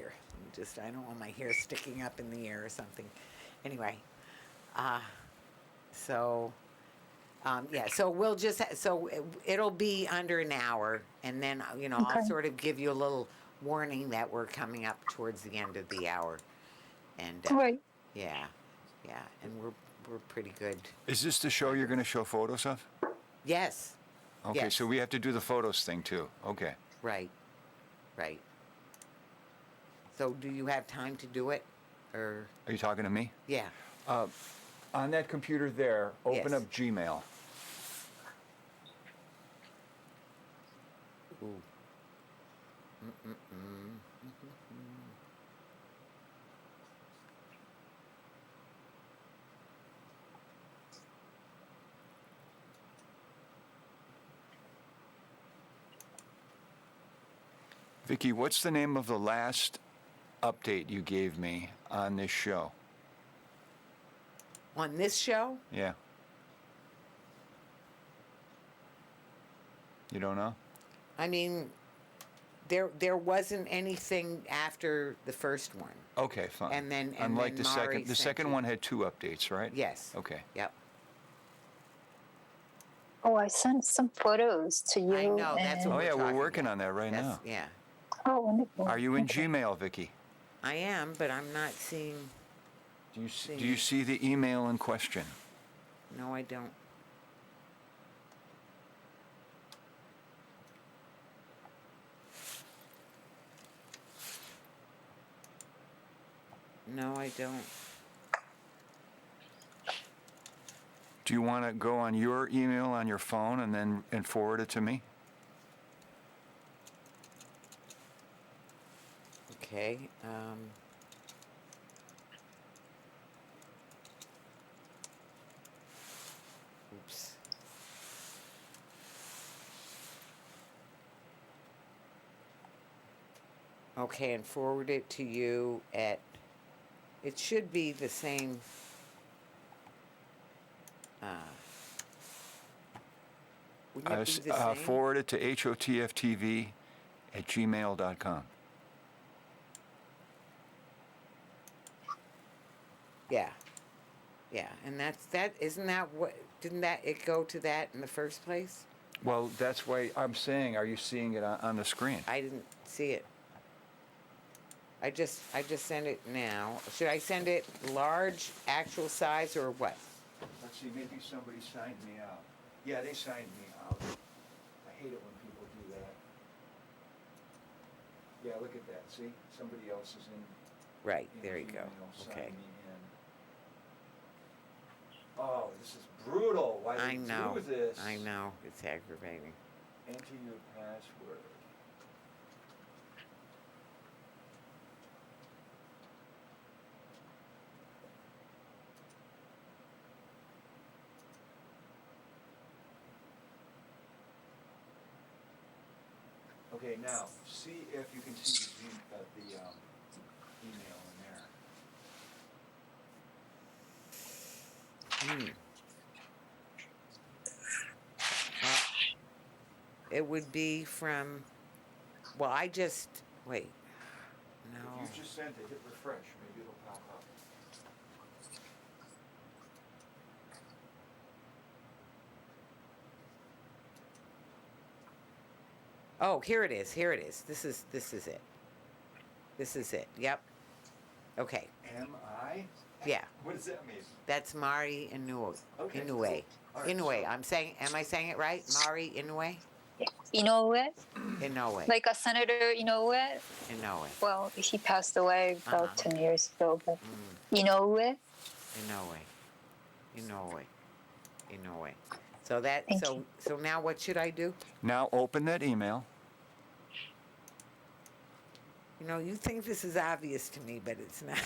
here. I don't want my hair sticking up in the air or something. Anyway, so we'll just, it'll be under an hour, and then, I'll Okay. sort of give you a little warning that we're coming up towards the end of the hour. And, All right. yeah, and we're pretty good. Is this the show you're going to show photos of? Yes. Okay, Yes. so we have to do the photos thing too. Okay. Right. So do you have time to do it, or? Are you talking to me? Yeah. On that computer there, open Yes. up Gmail. Ooh. Vicki, what's the name of the last update you gave me on this show? On this show? Yeah. You don't know? I mean, there wasn't anything after the first one. Okay, fine. And then Unlike the Mari second, the sent second you- one had 2 updates, right? Yes. Okay. Yep. Oh, I sent some photos to you. I know, that's and- Oh what yeah, we're talking working about. on that right now. Yeah. Oh, wonderful. Are you in Okay. Gmail, Vicki? I am, but I'm not seeing. Do you see the email in question? No, I don't. No, I don't. Do you want to go on your email on your phone and forward it to me? Okay. Oops. Okay, and forward it to you at. It should be the same. Wouldn't it be the same? Forward it to hotftv@gmail.com. Yeah. Yeah, and isn't that what, didn't that, it go to that in the first place? Well, that's why I'm saying, are you seeing it on the screen? I didn't see it. I just sent it now. Should I send it large, actual size, or what? Let's see, maybe somebody signed me out. Yeah, they signed me out. I hate it when people do that. Yeah, look at that, see? Somebody else is in. Right, in there you the go. email, signed Okay. me in. Oh, this is brutal. Why I do know. they do this? I know. It's aggravating. Enter your password. Okay, now see if you can see the email in there. It would be from, well, I just, wait. No. If you just sent it, hit refresh, maybe it'll pop up. Oh, here it is. Here it is. This is it. This is it. Yep. Okay. M-I? Yeah. What does that mean? That's Mari Inoue. Okay, Inoue. cool. All right, Inoue. so- Am I saying it right? Mari Inoue? Inoue, Inoue. like a Senator Inoue. Inoue. Well, he passed away about Uh-huh. 10 years ago, but Inoue. Inoue. Inoue. Inoue. So that, Thank so, you. so now what should I do? Now open that email. You think this is obvious to me, but it's not.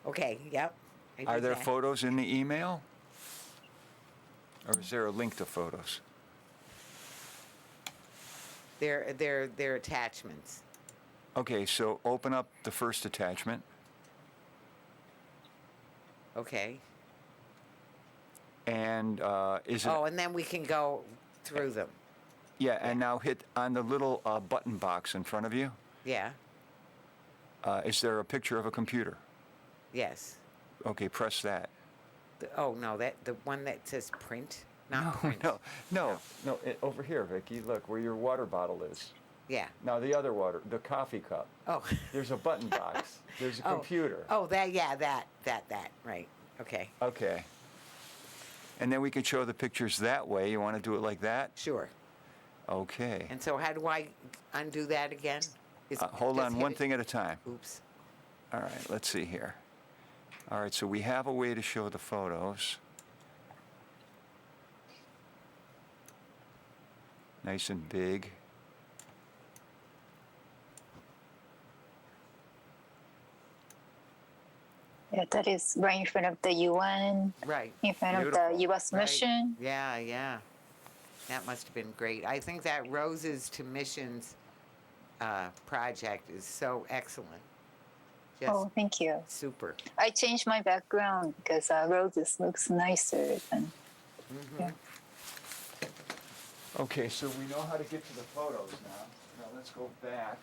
Okay, yep. I Are did there that. photos in the email? Or is there a link to photos? They're attachments. Okay, so open up the first attachment. Okay. And is it? Oh, and then we can go through them. Yeah, and now hit on the little button box in front of you. Yeah. Is there a picture of a computer? Yes. Okay, press that. Oh, no, the one that says print, not print. No, over here, Vicki. Look where your water bottle is. Yeah. Now the other water, the coffee cup. Oh. There's a button box. There's a computer. Oh, that, right. Okay. Okay. And then we can show the pictures that way. You want to do it like that? Sure. Okay. And so how do I undo that again? Hold just on, hit one it? thing at a time. Oops. All right, let's see here. All right, so we have a way to show the photos. Nice and big. Yeah, that is right in front of the UN, Right. in front of Beautiful. the US Right. mission. Yeah. That must have been great. I think that Roses to Missions project is so excellent. Just Oh, thank you. super. I changed my background because roses looks nicer than. Yeah. Okay, so we know how to get to the photos now. Now let's go back.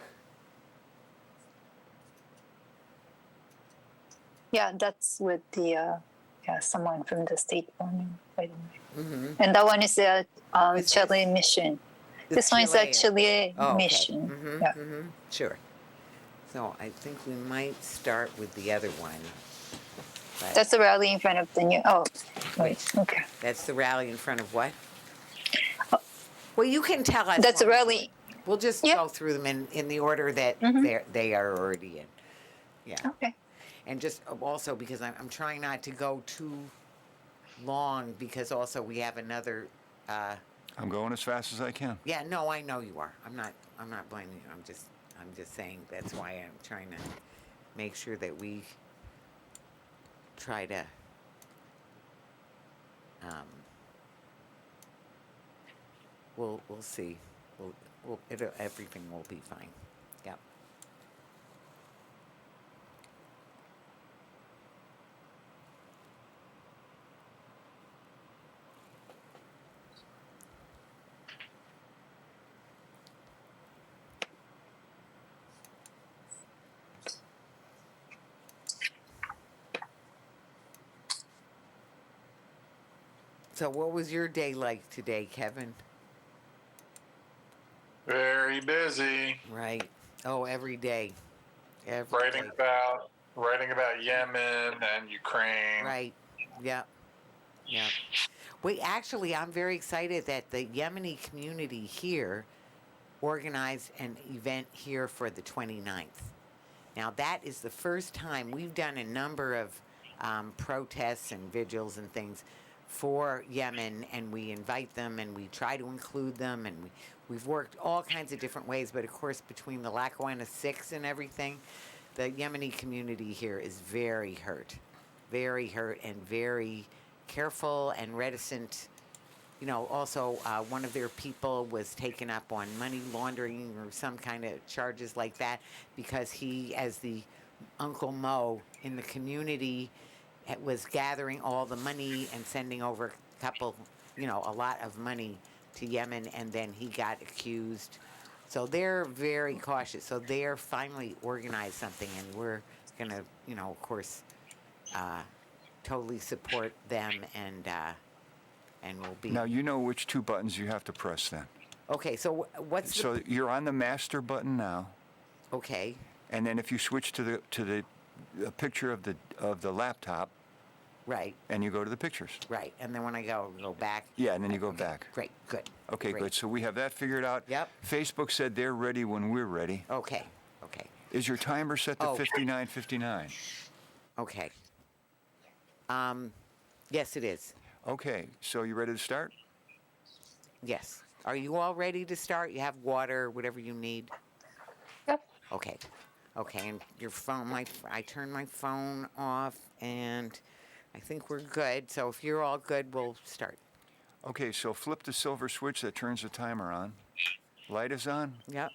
Yeah, that's with the someone from the State Department, by the way. Mm-hmm. And that one is the This Chile mission. This one is Chilean. actually Oh, okay. mission. Mm-hmm, Yeah. mm-hmm. Sure. So I think we might start with the other one. But That's the rally in front of the new. Oh, wait. Okay. that's the rally in front of what? Well, you can tell us. That's a when we do rally. it. We'll just Yeah. go through them in the order that they are already in. Yeah. Okay. And just also because I'm trying not to go too long because also we have another. I'm going as fast as I can. Yeah, no, I know you are. I'm not blaming you. I'm just saying that's why I'm trying to make sure that we try to we'll see. Everything will be fine. Yep. So what was your day like today, Kevin? Very busy. Right. Oh, every day. Every Writing day. about Yemen and Ukraine. Right. Yep. Yep. Wait, actually, I'm very excited that the Yemeni community here organized an event here for the 29th. Now, that is the first time we've done a number of protests and vigils and things for Yemen, and we invite them and we try to include them, and we've worked all kinds of different ways, but of course between the Lackawanna 6 and everything, the Yemeni community here is very hurt and very careful and reticent. You know, also one of their people was taken up on money laundering or some kind of charges like that because he, as the Uncle Mo in the community, was gathering all the money and sending over a lot of money to Yemen, and then he got accused. So they're very cautious. So they're finally organized something, and we're going to, of course, totally support them, and we'll be. Now you know which two buttons you have to press then. Okay, so what's So you're on the master button now, okay. and then if you switch to the picture of the laptop, Right, and you go to the pictures. right. And then when I go back. Yeah, and then you go back. Great, good. Okay, great. good. So we have that figured out. Yep. Facebook said they're ready when we're ready. Okay. Is your timer set to Oh. 59:59? Okay. Yes, it is. Okay, so you ready to start? Yes. Are you all ready to start? You have water, whatever you need? Yep. Okay. Okay, and your phone, I turned my phone off, and I think we're good. So if you're all good, we'll start. Okay, so flip the silver switch that turns the timer on. Light is on. Yep.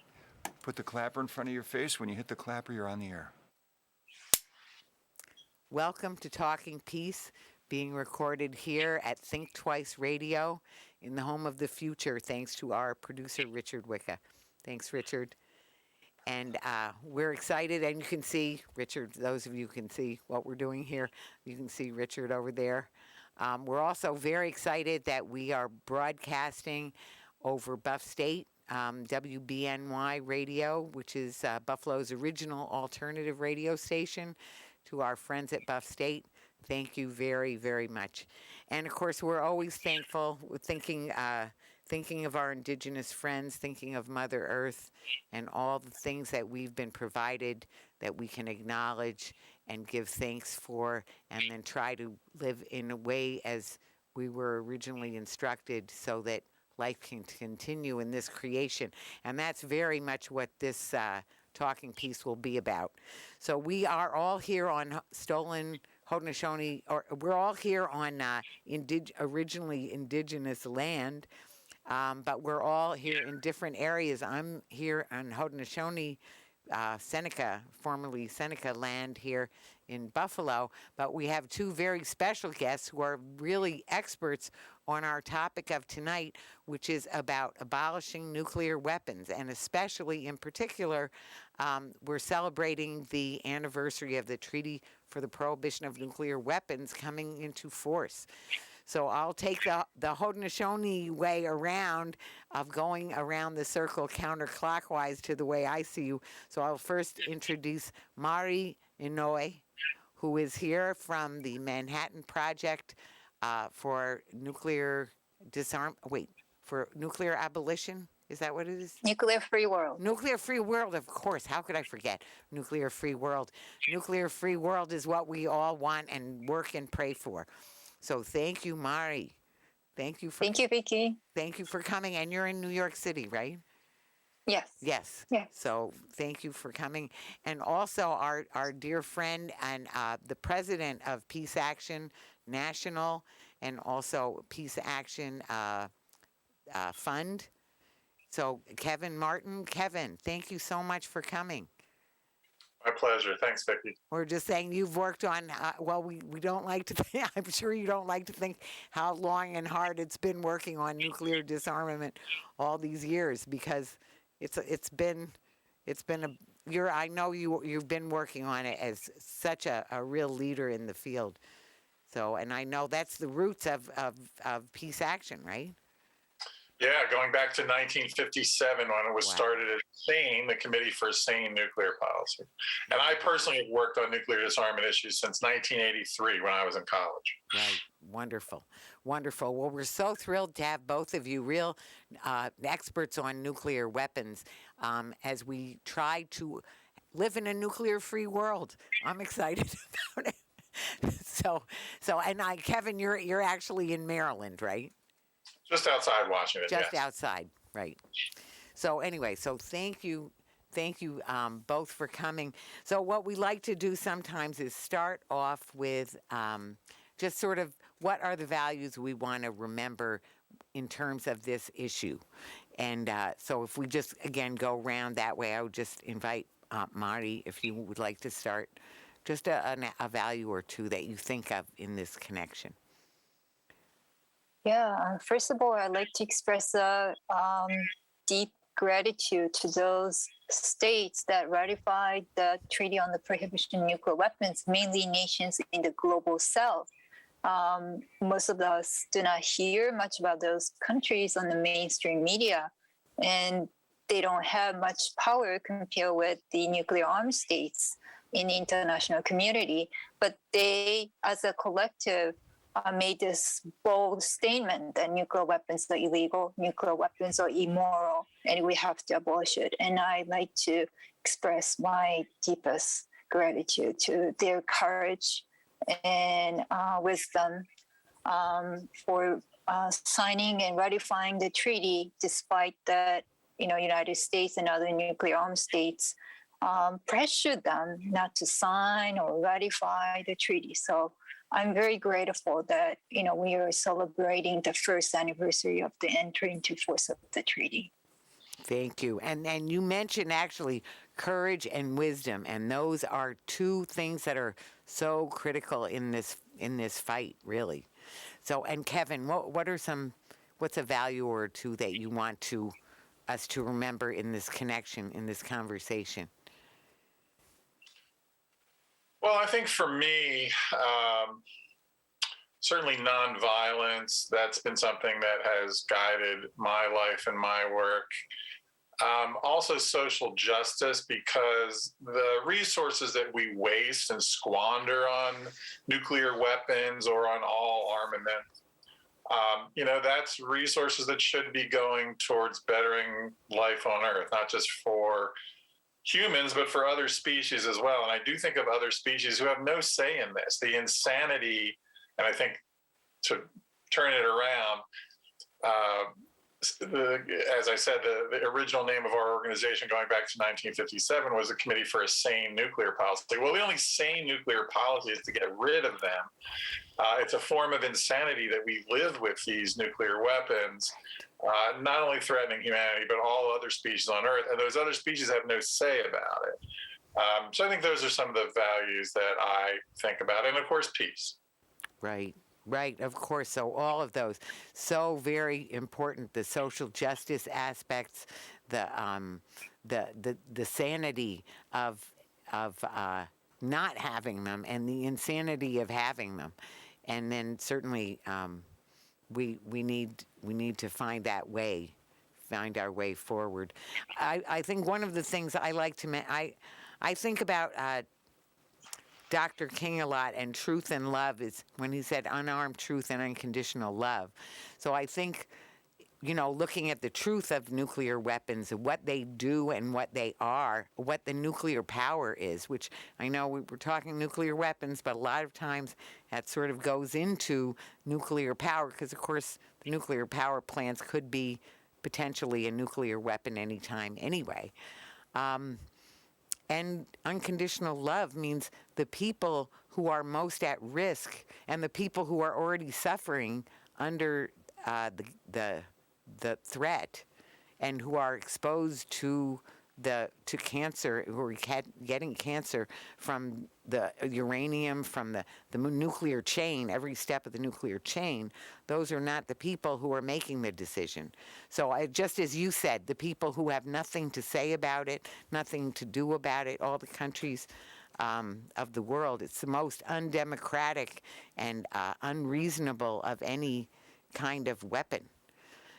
Put the clapper in front of your face. When you hit the clapper, you're on the air. Welcome to Talking Peace, being recorded here at Think Twice Radio in the home of the future, thanks to our producer, Richard Wicca. Thanks, Richard. And we're excited, and you can see Richard. Those of you who can see what we're doing here, you can see Richard over there. We're also very excited that we are broadcasting over Buff State, WBNY Radio, which is Buffalo's original alternative radio station. To our friends at Buff State, thank you very, very much. And of course, we're always thankful. We're thinking of our indigenous friends, thinking of Mother Earth and all the things that we've been provided that we can acknowledge and give thanks for, and then try to live in a way as we were originally instructed so that life can continue in this creation. And that's very much what this talking piece will be about. So we are all here on stolen Haudenosaunee, or we're all here on originally indigenous land, but we're all here in different areas. I'm here on Haudenosaunee, Seneca, formerly Seneca land here in Buffalo, but we have two very special guests who are really experts on our topic of tonight, which is about abolishing nuclear weapons, and especially in particular, we're celebrating the anniversary of the Treaty for the Prohibition of Nuclear Weapons coming into force. So I'll take the Haudenosaunee way around of going around the circle counterclockwise to the way I see you. So I'll first introduce Mari Inoue, who is here from the Manhattan Project for nuclear for nuclear abolition. Is that what it is? NuclearFree World. NuclearFree World, of course. How could I forget NuclearFree World? NuclearFree World is what we all want and work and pray for. So thank you, Mari. Thank you, Vicki. Thank you for coming. And you're in New York City, right? Yes. Yes. Yes. So thank you for coming. And also our dear friend and the president of PeaceAction National and also PeaceAction Fund. So Kevin Martin. Kevin, thank you so much for coming. My pleasure. Thanks, Vicki. We're just saying you've worked on, we don't like to think, I'm sure you don't like to think how long and hard it's been working on nuclear disarmament all these years, because I know you've been working on it as such a real leader in the field. So, and I know that's the roots of PeaceAction, right? Yeah, going back to 1957 when it was started at SANE, the Committee for Sane Nuclear Policy. And I personally have worked on nuclear disarmament issues since 1983 when I was in college. Right. Wonderful. Wonderful. Well, we're so thrilled to have both of you real experts on nuclear weapons as we try to live in a nuclear-free world. I'm excited about it. And Kevin, you're actually in Maryland, right? Just outside Washington, Just yes. outside, right. So anyway, thank you both for coming. So what we like to do sometimes is start off with just sort of what are the values we want to remember in terms of this issue. And so if we just, again, go around that way, I would just invite Mari, if you would like to start, just a value or two that you think of in this connection. Yeah, first of all, I'd like to express a deep gratitude to those states that ratified the Treaty on the Prohibition of Nuclear Weapons, mainly nations in the global south. Most of us do not hear much about those countries on the mainstream media, and they don't have much power compared with the nuclear armed states in the international community. But they, as a collective, made this bold statement that nuclear weapons are illegal, nuclear weapons are immoral, and we have to abolish it. And I'd like to express my deepest gratitude to their courage and wisdom for signing and ratifying the treaty, despite that, United States and other nuclear armed states pressured them not to sign or ratify the treaty. So I'm very grateful that, we are celebrating the first anniversary of the entry into force of the treaty. Thank you. And you mentioned actually courage and wisdom, and those are two things that are so critical in this fight, really. So, and Kevin, what's a value or two that you want to us to remember in this connection, in this conversation? Well, I think for me, certainly nonviolence, that's been something that has guided my life and my work. Also social justice, because the resources that we waste and squander on nuclear weapons or on all armament, that's resources that should be going towards bettering life on Earth, not just for humans, but for other species as well. And I do think of other species who have no say in this. The insanity, and I think to turn it around, as I said, the original name of our organization going back to 1957 was the Committee for a Sane Nuclear Policy. Well, the only sane nuclear policy is to get rid of them. It's a form of insanity that we live with these nuclear weapons, not only threatening humanity, but all other species on Earth. And those other species have no say about it. So I think those are some of the values that I think about. And of course, peace. Right. Right, of course. So all of those, so very important. The social justice aspects, the sanity of not having them, and the insanity of having them, and then certainly we need to find that way, find our way forward. I think one of the things I like to I think about Dr. King a lot, and truth and love is when he said unarmed truth and unconditional love. So I think, looking at the truth of nuclear weapons, what they do and what they are, what the nuclear power is, which I know we're talking nuclear weapons, but a lot of times that sort of goes into nuclear power because, of course, the nuclear power plants could be potentially a nuclear weapon anytime anyway. And unconditional love means the people who are most at risk and the people who are already suffering under the threat and who are exposed to cancer, who are getting cancer from the uranium, from the nuclear chain, every step of the nuclear chain. Those are not the people who are making the decision. So just as you said, the people who have nothing to say about it, nothing to do about it, all the countries of the world, it's the most undemocratic and unreasonable of any kind of weapon.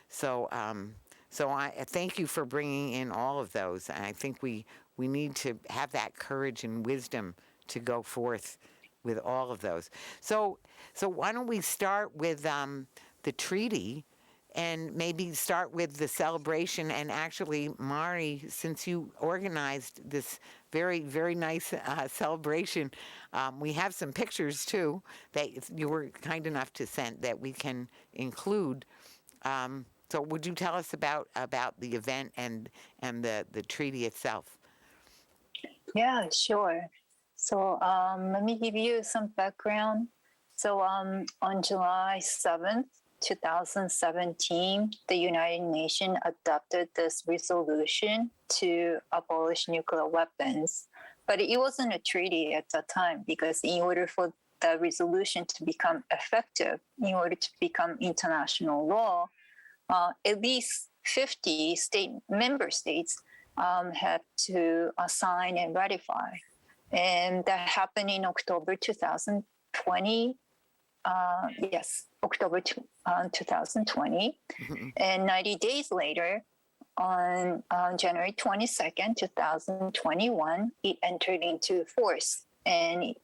So I thank you for bringing in all of those. And I think we need to have that courage and wisdom to go forth with all of those. So why don't we start with the treaty, and maybe start with the celebration. And actually, Mari, since you organized this very, very nice celebration, we have some pictures too that you were kind enough to send that we can include. So would you tell us about the event and the treaty itself? Yeah, sure. So let me give you some background. So on July 7th, 2017, the United Nations adopted this resolution to abolish nuclear weapons. But it wasn't a treaty at that time, because in order for the resolution to become effective, in order to become international law, at least 50 member states had to sign and ratify. And that happened in October 2020. October 2020. Mm-hmm. And 90 days later, on January 22nd, 2021, it entered into force. And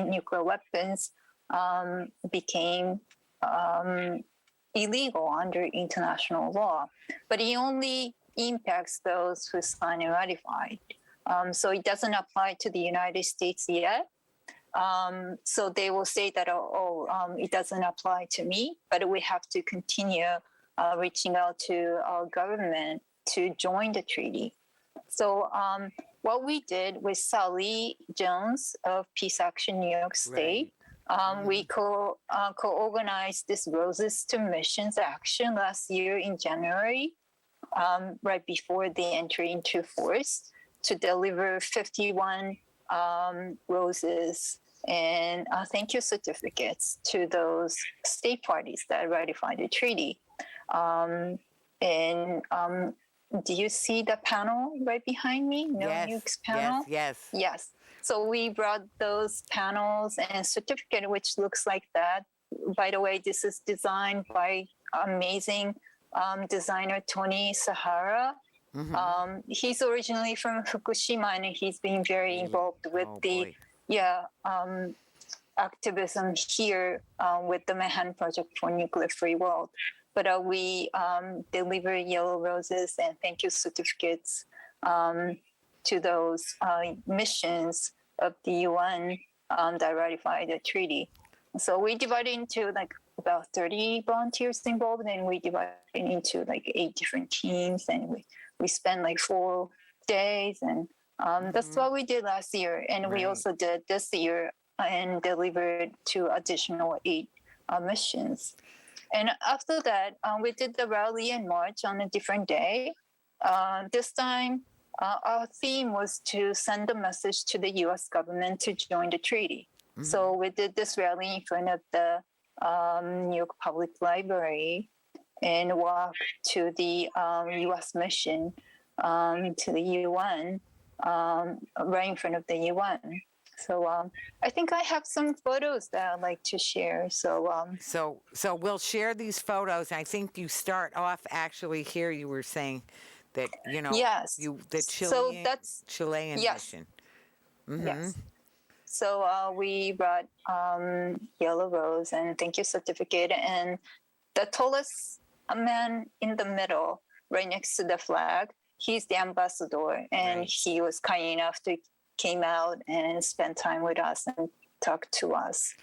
nuclear weapons became illegal under international law. But it only impacts those who signed and ratified. So it doesn't apply to the United States yet. So they will say that, it doesn't apply to me, but we have to continue reaching out to our government to join the treaty. So what we did with Sally Jones of PeaceAction New York State, right. We co-organized this Roses to Missions action last year in January, right before the entry into force, to deliver 51 roses and thank you certificates to those state parties that ratified the treaty. do you see the panel right behind me? No nukes panel? Yes. Yes. So we brought those panels and certificate, which looks like that. By the way, this is designed by amazing designer Tony Sahara. He's originally from Fukushima, and he's been very involved with activism here with the Manhattan Project for NuclearFree World. But we deliver yellow roses and thank you certificates to those missions of the UN that ratified the treaty. So we divided into like about 30 volunteers involved, and we divided into like 8 different teams, and we spent like 4 days, and that's what we did last year. And we also did this year and delivered 2 additional 8 missions. And after that, we did the rally and march on a different day. This time, our theme was to send a message to the U.S. government to join the treaty. So we did this rally in front of the New York Public Library and walked to the U.S. mission to the UN, right in front of the UN. So I think I have some photos that I'd like to share. So we'll share these photos. I think you start off actually here. You were saying that yes, the Chilean yes. mission. Yes. So we brought yellow rose and thank you certificate, and the tallest man in the middle, right next to the flag, he's the ambassador, and he was kind enough to came out and spent time with us and talked to us.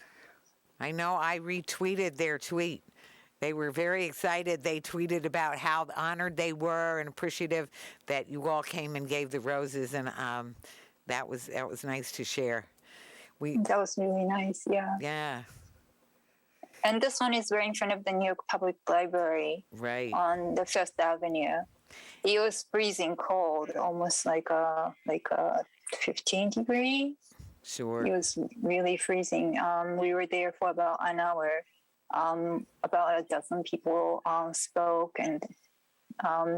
I know I retweeted their tweet. They were very excited. They tweeted about how honored they were and appreciative that you all came and gave the roses, and that was nice to share. That was really nice, yeah. Yeah. And this one is right in front of the New York Public Library, on the Fifth Avenue. It was freezing cold, almost like a 15 degrees. Sure. It was really freezing. We were there for about an hour. About a dozen people spoke, and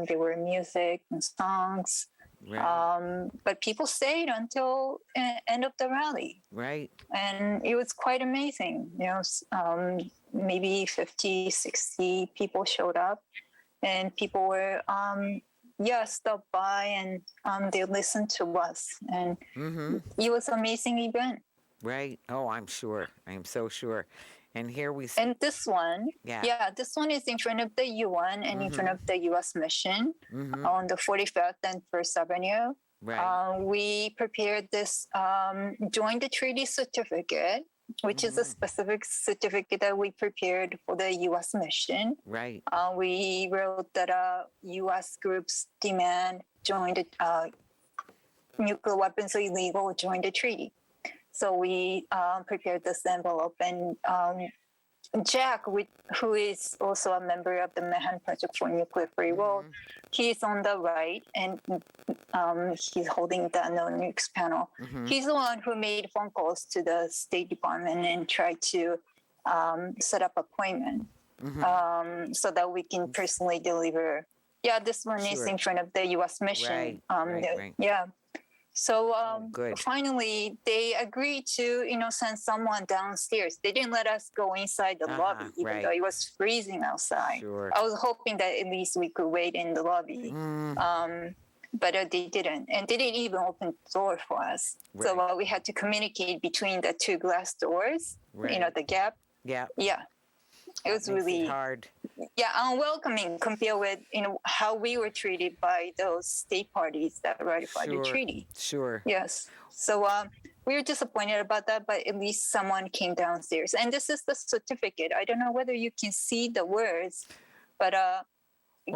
there were music and songs. But people stayed until end of the rally. Right. And it was quite amazing. Maybe 50, 60 people showed up, and people were stopped by, and they listened to us, and it was an amazing event. Right. Oh, I'm sure. I'm so sure. And here we see. And this one, this one is in front of the UN and in front of the U.S. mission on the 45th and 1st Avenue. Right. We prepared this Join the Treaty certificate, which is a specific certificate that we prepared for the U.S. mission. Right. We wrote that U.S. groups demand join the nuclear weapons are illegal, join the treaty. So we prepared this envelope, and Jack, who is also a member of the Manhattan Project for NuclearFree World, he's on the right, and he's holding the no nukes panel. He's the one who made phone calls to the State Department and tried to set up appointment so that we can personally deliver. Yeah, this one is in front of the U.S. mission. Right. Yeah. So finally, they agreed to, send someone downstairs. They didn't let us go inside the lobby, even though it was freezing outside. Sure. I was hoping that at least we could wait in the lobby. But they didn't. And they didn't even open the door for us. Right. So we had to communicate between the 2 glass doors, the gap. Yeah. Yeah. It was really hard. Yeah, unwelcoming compared with how we were treated by those state parties that ratified the treaty. Sure. Yes. So we were disappointed about that, but at least someone came downstairs. And this is the certificate. I don't know whether you can see the words, but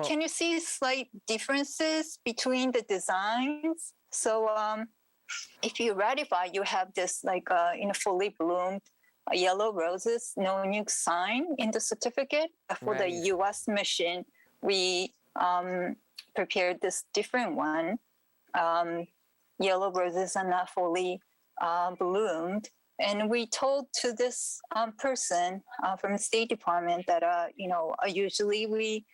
can you see slight differences between the designs? So if you ratify, you have this fully bloomed yellow roses, no nuke sign in the certificate. For the U.S. mission, we prepared this different one. Yellow roses are not fully bloomed. And we told to this person from the State Department that, usually we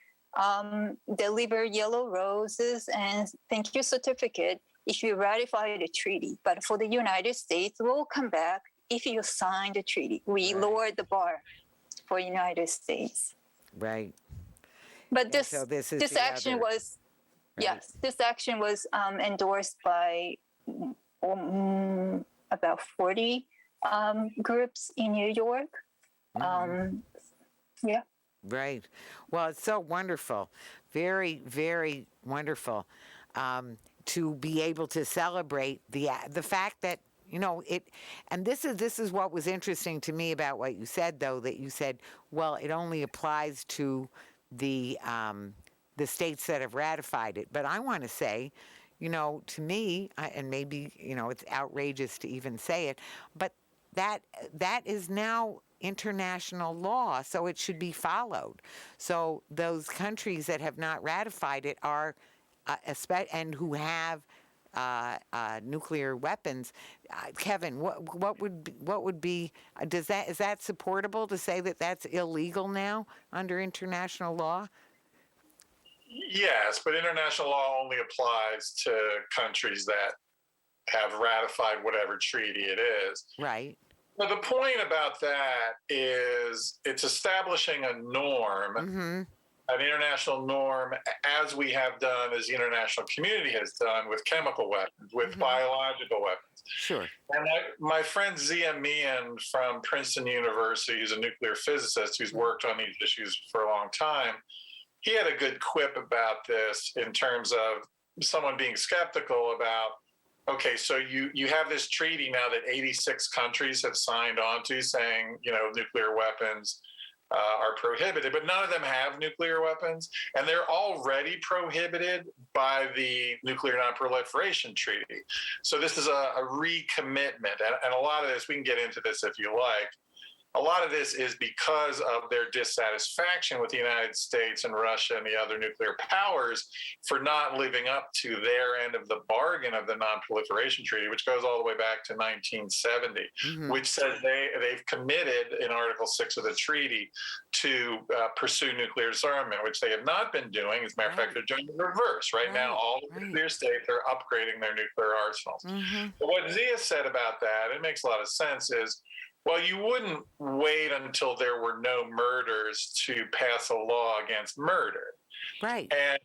deliver yellow roses and thank you certificate if you ratify the treaty. But for the United States, we'll come back if you sign the treaty. We Right. lowered the bar for United States. Right. But And this so this is this the action other, was right? yes, this action was endorsed by about 40 groups in New York. Yeah. Right. Well, it's so wonderful. Very, very wonderful to be able to celebrate the fact that, you know, it, and this is what was interesting to me about what you said, though, that you said, well, it only applies to the states that have ratified it. But I want to say, you know, to me, and maybe, you know, it's outrageous to even say it, but that is now international law, so it should be followed. So those countries that have not ratified it are, and who have nuclear weapons. Kevin, what would be is that supportable to say that that's illegal now under international law? Yes, but international law only applies to countries that have ratified whatever treaty it is. Right. But the point about that is it's establishing a norm, an international norm, as we have done, as the international community has done with chemical weapons, with biological weapons. Sure. And my friend Zia Mian from Princeton University, who's a nuclear physicist who's worked on these issues for a long time, he had a good quip about this in terms of someone being skeptical about, okay, so you have this treaty now that 86 countries have signed on to saying, you know, nuclear weapons are prohibited, but none of them have nuclear weapons, and they're already prohibited by the Nuclear Non-Proliferation Treaty. So this is a recommitment, and a lot of this, we can get into this if you like, a lot of this is because of their dissatisfaction with the United States and Russia and the other nuclear powers for not living up to their end of the bargain of the Non-Proliferation Treaty, which goes all the way back to 1970, which says they've committed in Article 6 of the treaty to pursue nuclear disarmament, which they have not been doing. As a matter of fact, they're doing the reverse. Right now, all the nuclear states are upgrading their nuclear arsenals. But what Zia said about that, it makes a lot of sense, is, well, you wouldn't wait until there were no murders to pass a law against murder. Right. And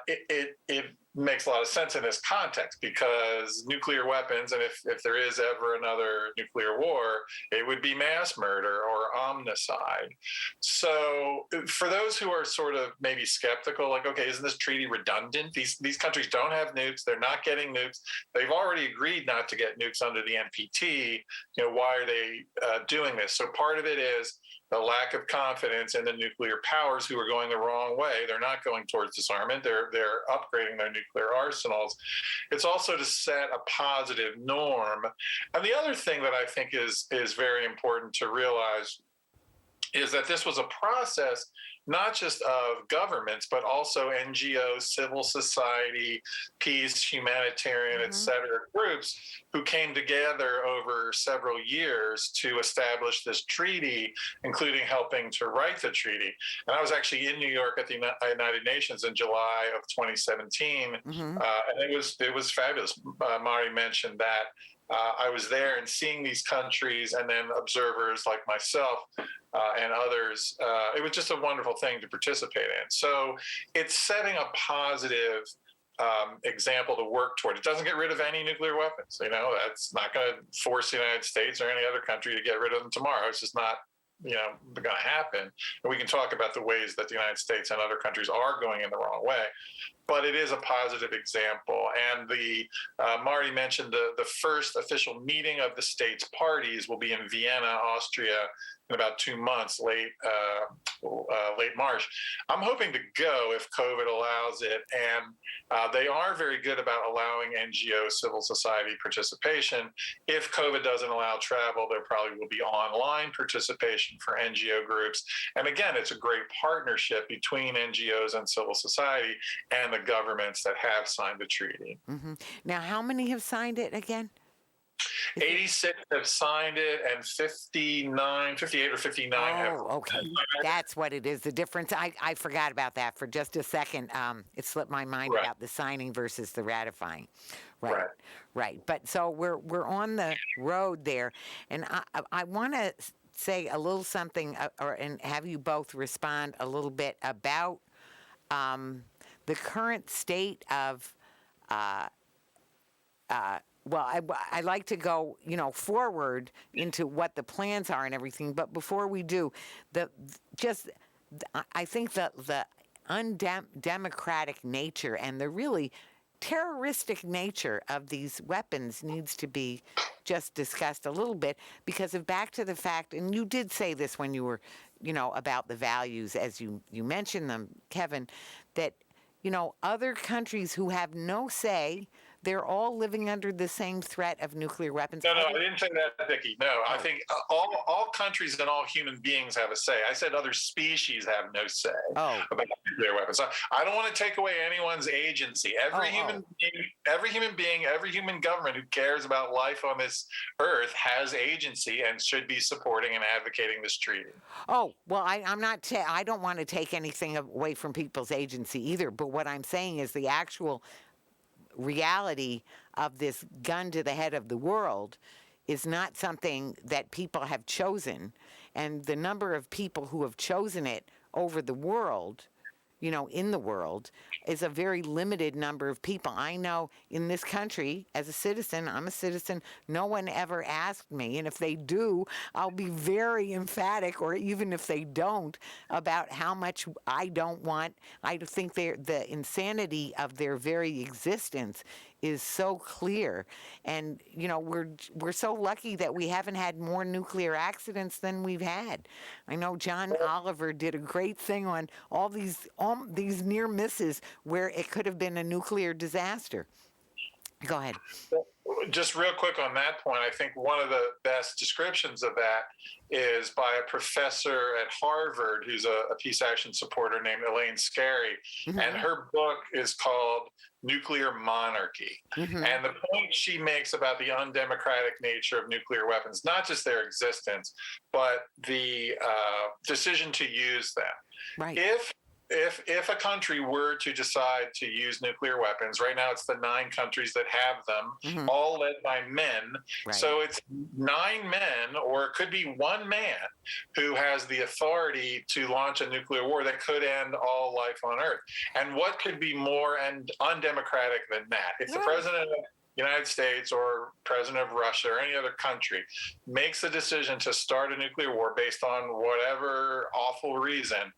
it makes a lot of sense in this context, because nuclear weapons, and if there is ever another nuclear war, it would be mass murder or omnicide. So for those who are sort of maybe skeptical, like, okay, isn't this treaty redundant? These countries don't have nukes. They're not getting nukes. They've already agreed not to get nukes under the NPT. You know, why are they doing this? So part of it is the lack of confidence in the nuclear powers, who are going the wrong way. They're not going towards disarmament. They're upgrading their nuclear arsenals. It's also to set a positive norm. And the other thing that I think is very important to realize is that this was a process not just of governments, but also NGOs, civil society, peace, humanitarian, et cetera, groups who came together over several years to establish this treaty, including helping to write the treaty. And I was actually in New York at the United Nations in July of 2017, and it was fabulous. Mari mentioned that. I was there and seeing these countries, and then observers like myself and others. It was just a wonderful thing to participate in. So it's setting a positive example to work toward. It doesn't get rid of any nuclear weapons. You know, that's not going to force the United States or any other country to get rid of them tomorrow. It's just not, you know, going to happen. And we can talk about the ways that the United States and other countries are going in the wrong way. But it is a positive example. And Mari mentioned the first official meeting of the states' parties will be in Vienna, Austria, in about 2 months, late March. I'm hoping to go if COVID allows it. And they are very good about allowing NGO civil society participation. If COVID doesn't allow travel, there probably will be online participation for NGO groups. And again, it's a great partnership between NGOs and civil society and the governments that have signed the treaty. Now, how many have signed it again? 86 have signed it, and 58 or 59 have. Oh, okay. That's what it is. The difference. I forgot about that for just a second. It slipped my mind Right. about the signing versus the ratifying. Right. Right. Right. But so we're on the road there, and I want to say a little something, and have you both respond a little bit about the current state of. Well, I like to go, forward into what the plans are and everything. But before we do, I think that the undemocratic nature and the really terroristic nature of these weapons needs to be just discussed a little bit, because of back to the fact, and you did say this when you were, about the values as you mentioned them, Kevin, that, other countries who have no say, they're all living under the same threat of nuclear weapons. No, I didn't say that, Vicki. No, I think all countries and all human beings have a say. I said other species have no say about nuclear weapons. I don't want to take away anyone's agency. Every human being, every human government who cares about life on this earth has agency and should be supporting and advocating this treaty. Oh, well, I'm not. I don't want to take anything away from people's agency either. But what I'm saying is the actual reality of this gun to the head of the world is not something that people have chosen, and the number of people who have chosen it over the world, in the world, is a very limited number of people. I know in this country, as a citizen, I'm a citizen, no one ever asked me, and if they do, I'll be very emphatic, or even if they don't, about how much I don't want. I think the insanity of their very existence is so clear, and we're so lucky that we haven't had more nuclear accidents than we've had. I know John Oliver did a great thing on all these near misses where it could have been a nuclear disaster. Go ahead. Just real quick on that point, I think one of the best descriptions of that is by a professor at Harvard who's a peace action supporter named Elaine Scarry. Mm-hmm. And her book is called Nuclear Monarchy. Mm-hmm. And the point she makes about the undemocratic nature of nuclear weapons, not just their existence, but the decision to use them. Right. If a country were to decide to use nuclear weapons, right now it's the 9 countries that have them, Mm-hmm. all led by men. Right. So it's 9 men, or it could be 1 man who has the authority to launch a nuclear war that could end all life on Earth. And what could be more undemocratic than that? If the president of the United States or president of Russia or any other country makes the decision to start a nuclear war based on whatever awful reason,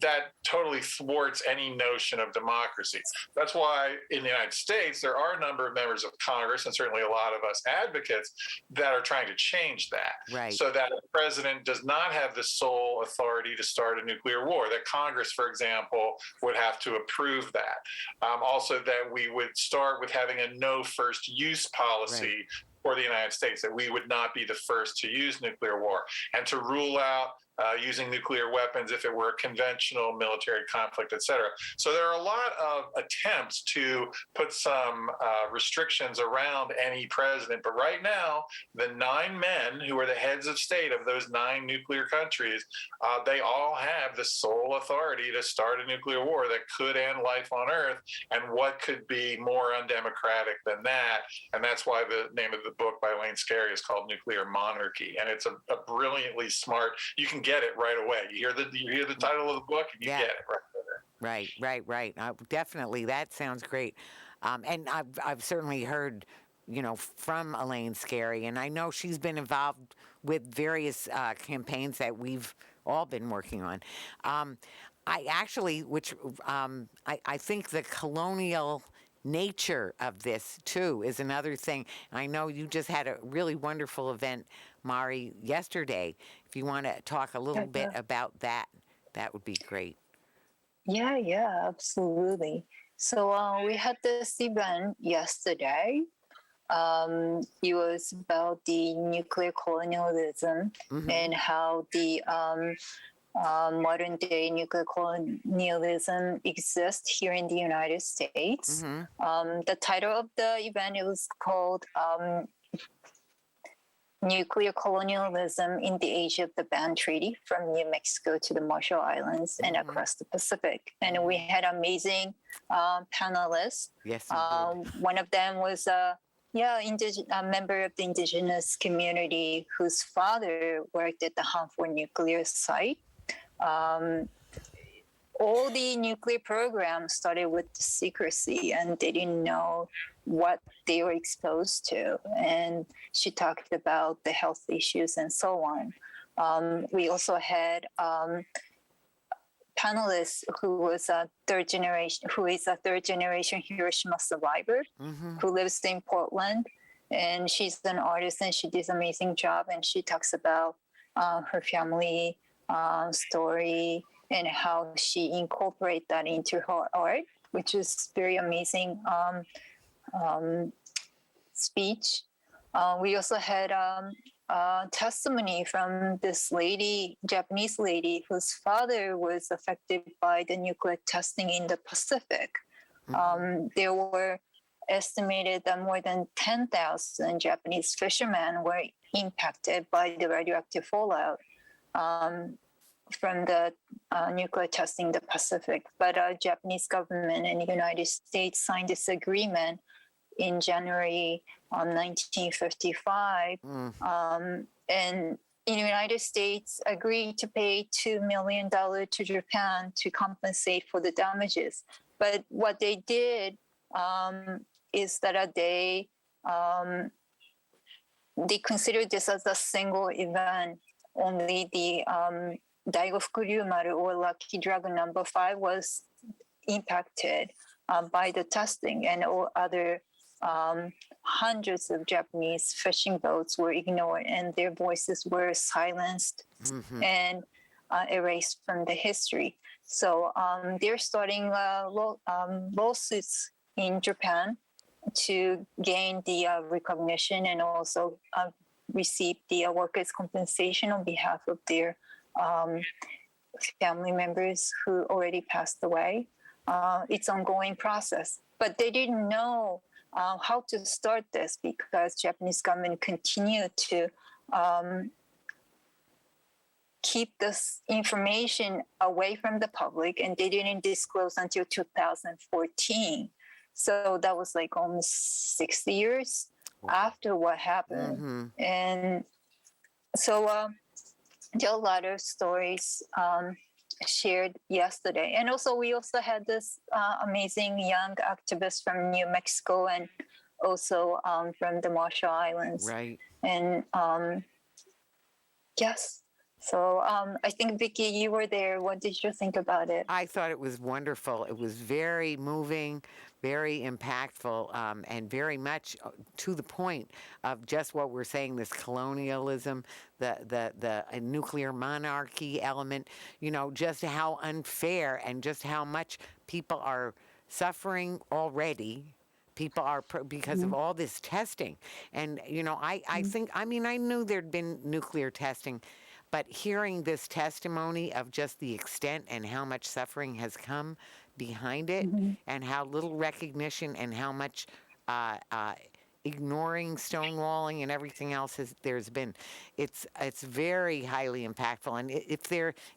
that totally thwarts any notion of democracy. That's why in the United States, there are a number of members of Congress, and certainly a lot of us advocates, that are trying to change that. Right. So that the president does not have the sole authority to start a nuclear war, that Congress, for example, would have to approve that. Also, that we would start with having a no first use policy for the United States, that we would not be the first to use nuclear war, and to rule out using nuclear weapons if it were a conventional military conflict, et cetera. So there are a lot of attempts to put some restrictions around any president. But right now, the 9 men who are the heads of state of those 9 nuclear countries, they all have the sole authority to start a nuclear war that could end life on Earth. And what could be more undemocratic than that? And that's why the name of the book by Elaine Scarry is called Nuclear Monarchy. And it's a brilliantly smart, you can get it right away. You hear the title of the book and you get it right there. Right. Definitely, that sounds great. And I've certainly heard, from Elaine Scarry, and I know she's been involved with various campaigns that we've all been working on. I think the colonial nature of this too is another thing. I know you just had a really wonderful event, Mari, yesterday. If you want to talk a little bit about that, that would be great. Yeah, absolutely. So we had this event yesterday. It was about the nuclear colonialism and how the modern day nuclear colonialism exists here in the United States. The title of the event, it was called nuclear colonialism in the age of the ban treaty from New Mexico to the Marshall Islands and across the Pacific. And we had amazing panelists. Yes, you did. One of them was a member of the indigenous community whose father worked at the Hanford nuclear site. All the nuclear programs started with secrecy, and they didn't know what they were exposed to. And she talked about the health issues and so on. We also had panelist who is a third generation Hiroshima survivor who lives in Portland, and she's an artist and she did an amazing job, and she talks about her family story and how she incorporate that into her art, which is very amazing speech. We also had testimony from this lady, Japanese lady, whose father was affected by the nuclear testing in the Pacific. There were estimated that more than 10,000 Japanese fishermen were impacted by the radioactive fallout from the nuclear testing in the Pacific. But Japanese government and the United States signed this agreement in January 1955. And in the United States agreed to pay $2 million to Japan to compensate for the damages. But what they did is that they considered this as a single event. Only the Daigo Fukuryumaru, or Lucky Dragon number 5, was impacted by the testing, and all other hundreds of Japanese fishing boats were ignored, and their voices were silenced and erased from the history. So they're starting lawsuits in Japan to gain the recognition and also receive the workers' compensation on behalf of their family members who already passed away. It's an ongoing process, but they didn't know how to start this because Japanese government continued to keep this information away from the public, and they didn't disclose until 2014. So that was like almost 60 years after what happened. And so there are a lot of stories shared yesterday. And also we also had this amazing young activist from New Mexico and also from the Marshall Islands. Right. And yes. So I think, Vicki, you were there. What did you think about it? I thought it was wonderful. It was very moving, very impactful, and very much to the point of just what we're saying, this colonialism, the nuclear monarchy element, you know, just how unfair and just how much people are suffering already. People are, because of all this testing. And, you know, I think, I mean, I knew there'd been nuclear testing, but hearing this testimony of just the extent and how much suffering has come behind it, and how little recognition and how much ignoring, stonewalling, and everything else there's been, it's very highly impactful. And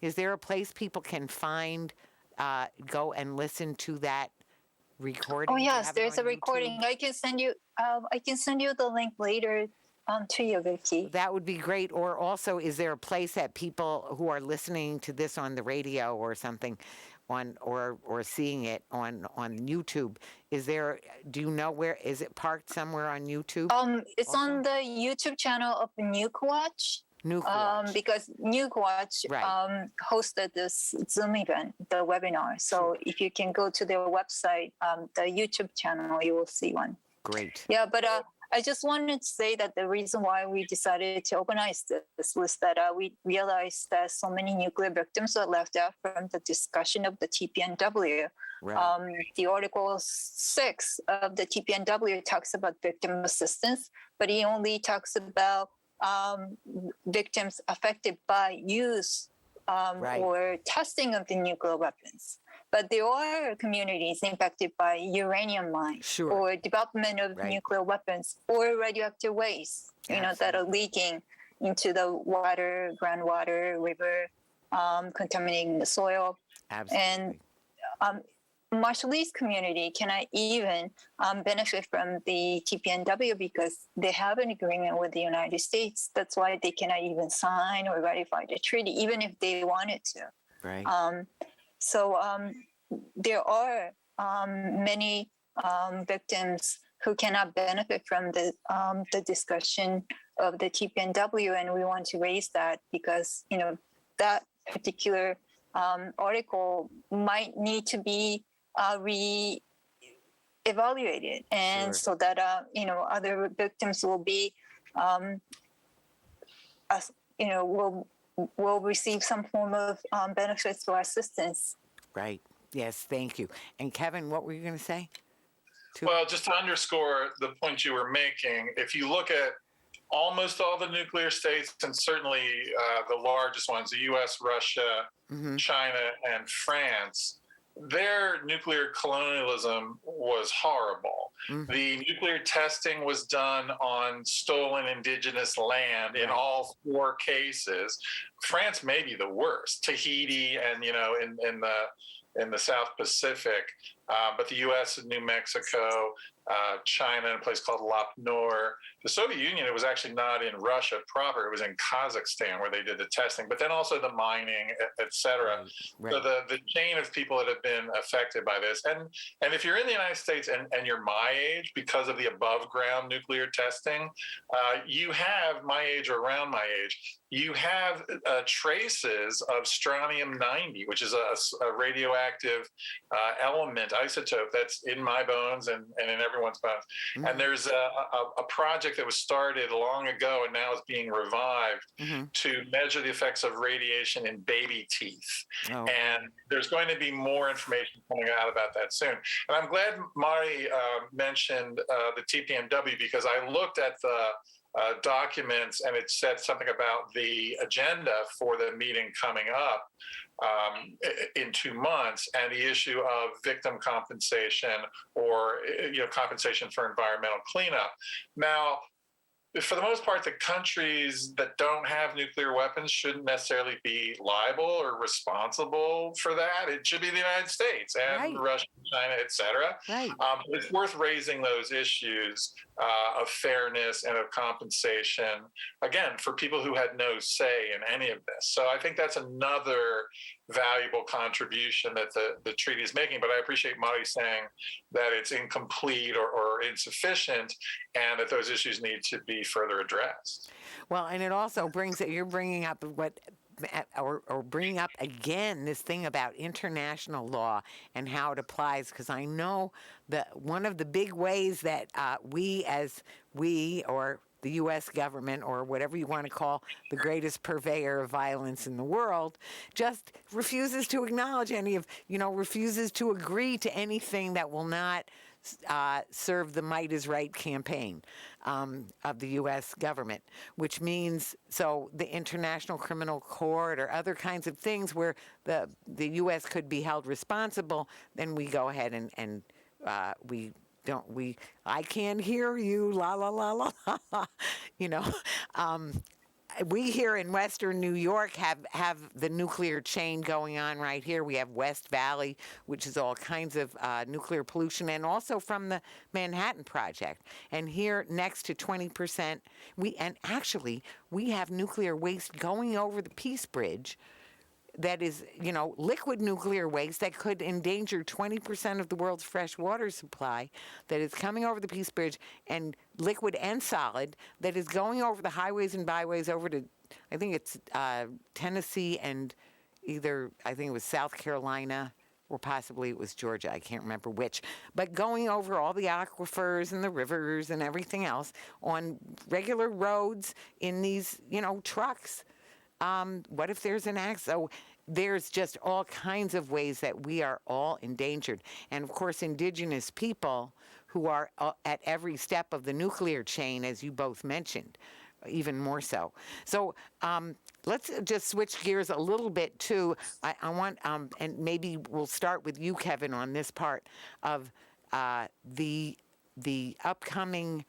is there a place people can find, go and listen to that recording? Oh yes, there's a recording. YouTube? I can send you the link later to you, Vicki. That would be great. Or also, is there a place that people who are listening to this on the radio or something, or seeing it on YouTube, do you know where, is it parked somewhere on YouTube? It's also on the YouTube channel of NuclearWatch. Because NuclearWatch hosted this Zoom event, the webinar. So if you can go to their website, the YouTube channel, you will see one. Great. Yeah, but I just wanted to say that the reason why we decided to organize this was that we realized that so many nuclear victims are left out from the discussion of the TPNW. Right. The Article 6 of the TPNW talks about victim assistance, but it only talks about victims affected by use or testing of the nuclear weapons. But there are communities impacted by uranium mines Sure. or development of Right. nuclear weapons or radioactive waste, that are leaking into the water, groundwater, river, contaminating the soil. Absolutely. And Marshallese community cannot even benefit from the TPNW because they have an agreement with the United States. That's why they cannot even sign or ratify the treaty, even if they wanted to. Right. So there are many victims who cannot benefit from the discussion of the TPNW, and we want to raise that because that particular article might need to be re-evaluated, and Sure. so that other victims will be will receive some form of benefits or assistance. Right. Yes, thank you. And Kevin, what were you going to say? Well, just to underscore the point you were making, if you look at almost all the nuclear states, and certainly the largest ones, the US, Russia, China, and France, their nuclear colonialism was horrible. The nuclear testing was done on stolen indigenous land in all 4 cases. France may be the worst. Tahiti and, in the South Pacific, but the U.S. and New Mexico, China, and a place called Lop Nor. The Soviet Union, it was actually not in Russia proper. It was in Kazakhstan where they did the testing, but then also the mining, et cetera. Right. So the chain of people that have been affected by this. And if you're in the United States and you're my age, because of the above ground nuclear testing, you have my age or around my age, you have traces of strontium-90, which is a radioactive element, isotope that's in my bones and in everyone's bones. And there's a project that was started long ago and now is being revived to measure the effects of radiation in baby teeth. And there's going to be more information coming out about that soon. And I'm glad Mari mentioned the TPNW, because I looked at the documents and it said something about the agenda for the meeting coming up in 2 months, and the issue of victim compensation or compensation for environmental cleanup. Now, for the most part, the countries that don't have nuclear weapons shouldn't necessarily be liable or responsible for that. It should be the United States and Russia, China, et cetera. Right. It's worth raising those issues of fairness and of compensation, again, for people who had no say in any of this. So I think that's another valuable contribution that the treaty is making. But I appreciate Mari saying that it's incomplete or insufficient, and that those issues need to be further addressed. Well, and it also brings it, you're bringing up or bringing up again this thing about international law and how it applies, because I know that one of the big ways that we or the U.S. government, or whatever you want to call the greatest purveyor of violence in the world, just refuses to acknowledge refuses to agree to anything that will not serve the Might is Right campaign of the U.S. government, which means so the International Criminal Court or other kinds of things where the U.S. could be held responsible, then we go ahead and I can't hear you, la la la la la, we here in Western New York have the nuclear chain going on right here. We have West Valley, which is all kinds of nuclear pollution, and also from the Manhattan Project. And here, next to 20%, we have nuclear waste going over the Peace Bridge. That is, liquid nuclear waste that could endanger 20% of the world's fresh water supply, that is coming over the Peace Bridge, and liquid and solid that is going over the highways and byways over to, I think it's Tennessee and I think it was South Carolina, or possibly it was Georgia, I can't remember which, but going over all the aquifers and the rivers and everything else on regular roads in these, trucks. What if there's an accident? So there's just all kinds of ways that we are all endangered. And of course, indigenous people who are at every step of the nuclear chain, as you both mentioned, even more so. So let's just switch gears a little bit too. I want, and maybe we'll start with you, Kevin, on this part of the upcoming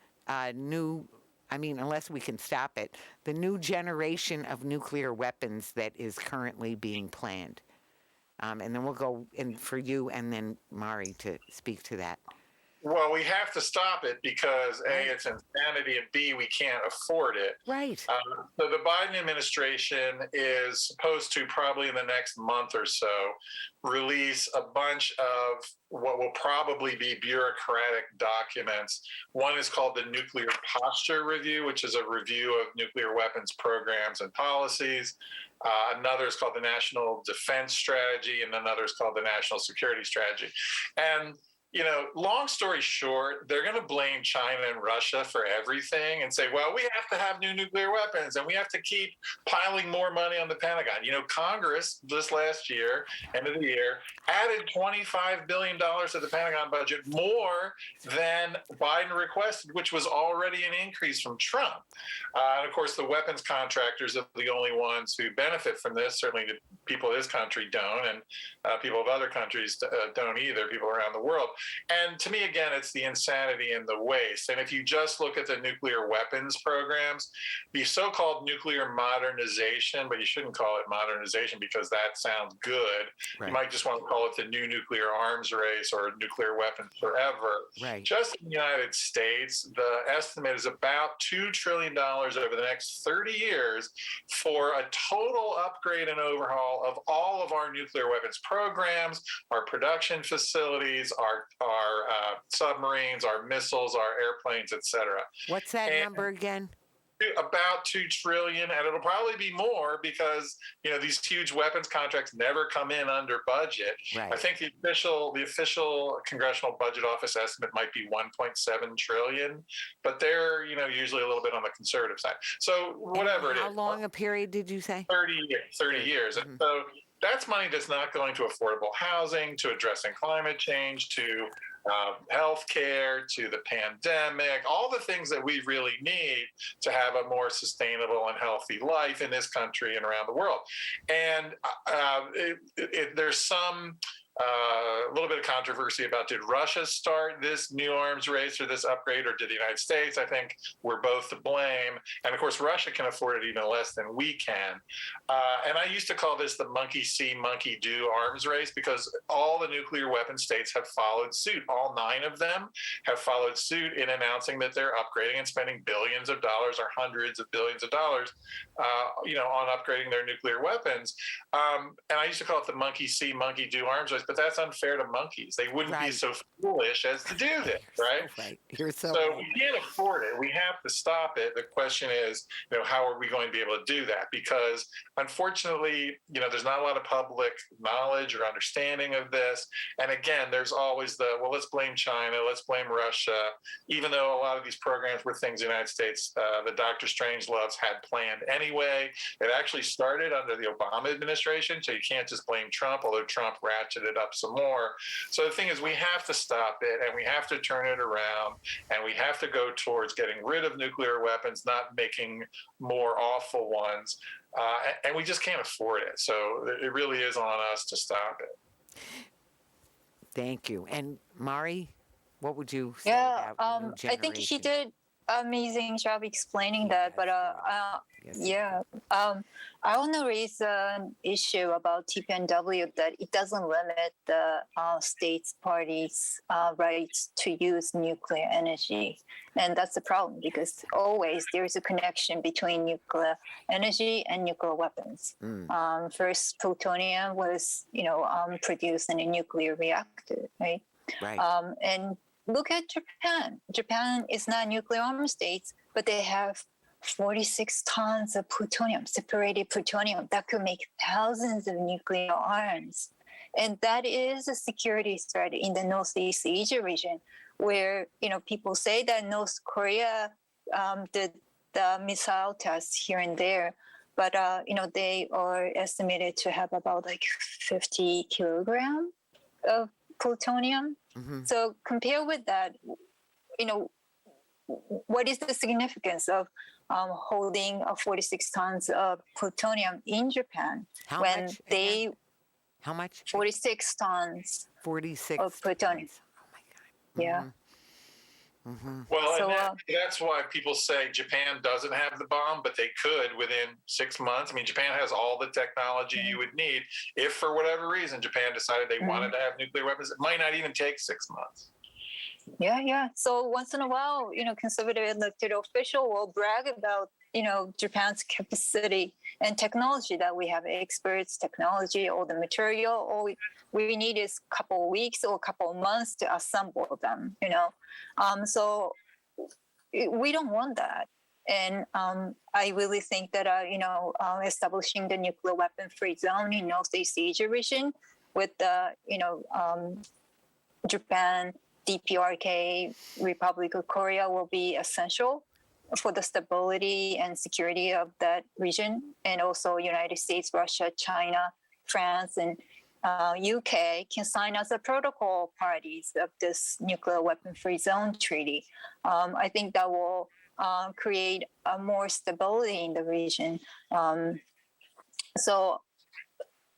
new, I mean, unless we can stop it, the new generation of nuclear weapons that is currently being planned. And then we'll go in for you and then Mari to speak to that. Well, we have to stop it because A, it's insanity, and B, we can't afford it. Right. So the Biden administration is supposed to, probably in the next month or so, release a bunch of what will probably be bureaucratic documents. One is called the Nuclear Posture Review, which is a review of nuclear weapons programs and policies. Another is called the National Defense Strategy, and another is called the National Security Strategy. And you know, long story short, they're going to blame China and Russia for everything and say, well, we have to have new nuclear weapons and we have to keep piling more money on the Pentagon. You know, Congress this last year, end of the year, added $25 billion to the Pentagon budget, more than Biden requested, which was already an increase from Trump. And of course, the weapons contractors are the only ones who benefit from this. Certainly the people of this country don't, and people of other countries don't either, people around the world. And to me, again, it's the insanity and the waste. And if you just look at the nuclear weapons programs, the so-called nuclear modernization, but you shouldn't call it modernization because that sounds good. Right. You might just want to call it the new nuclear arms race or nuclear weapons forever. Right. Just in the United States, the estimate is about $2 trillion over the next 30 years for a total upgrade and overhaul of all of our nuclear weapons programs, our production facilities, our submarines, our missiles, our airplanes, etc. What's that number again? About $2 trillion, and it'll probably be more because you know these huge weapons contracts never come in under budget. Right. I think the official Congressional Budget Office estimate might be 1.7 trillion, but they're usually a little bit on the conservative side. So whatever it is. How long a period did you say? 30 years. Mm-hmm. And so that's money that's not going to affordable housing, to addressing climate change, to health care, to the pandemic, all the things that we really need to have a more sustainable and healthy life in this country and around the world. And there's some a little bit of controversy about, did Russia start this new arms race or this upgrade, or did the United States? I think we're both to blame. And of course, Russia can afford it even less than we can. And I used to call this the monkey see, monkey do arms race, because all the nuclear weapon states have followed suit. All 9 of them have followed suit in announcing that they're upgrading and spending billions of dollars or hundreds of billions of dollars, on upgrading their nuclear weapons. And I used to call it the monkey see, monkey do arms race. But that's unfair to monkeys. They wouldn't be so foolish as to do this, right? Right. You're so right. We can't afford it. We have to stop it. The question is, how are we going to be able to do that? Because unfortunately, there's not a lot of public knowledge or understanding of this. And again, there's always let's blame China, let's blame Russia, even though a lot of these programs were things the United States, the Dr. Strangeloves had planned anyway. It actually started under the Obama administration, so you can't just blame Trump, although Trump ratcheted up some more. So the thing is, we have to stop it, and we have to turn it around, and we have to go towards getting rid of nuclear weapons, not making more awful ones. And we just can't afford it. So it really is on us to stop it. Thank you. And Mari, what would you say Yeah, about the new I think she generation? did amazing job explaining that. But Yes. I want to raise an issue about TPNW, that it doesn't limit the states parties' rights to use nuclear energy. And that's the problem, because always there's a connection between nuclear energy and nuclear weapons. First, plutonium was, produced in a nuclear reactor, right? Right. And look at Japan. Japan is not a nuclear armed state, but they have 46 tons of plutonium, separated plutonium, that could make thousands of nuclear arms. And that is a security threat in the Northeast Asia region, where, people say that North Korea did the missile tests here and there, but, they are estimated to have about 50 kilograms of plutonium. Mm-hmm. So compare with that, what is the significance of holding 46 tons of plutonium in Japan. How when much? they Again? How much? 46 tons 46 of plutonium. tons. Oh my God. Yeah. Well, So, and that's why people say Japan doesn't have the bomb, but they could within 6 months. I mean, Japan has all the technology you would need. If for whatever reason Japan decided they wanted to have nuclear weapons, it might not even take 6 months. Yeah. So once in a while, conservative elected official will brag about, Japan's capacity and technology, that we have experts, technology, all the material. All we need is a couple of weeks or a couple of months to assemble them, So we don't want that. And I really think that, establishing the nuclear weapon-free zone in Northeast Asia region with the, Japan, DPRK, Republic of Korea will be essential for the stability and security of that region, and also United States, Russia, China, France, and UK can sign as a protocol parties of this nuclear weapon-free zone treaty. I think that will create more stability in the region. So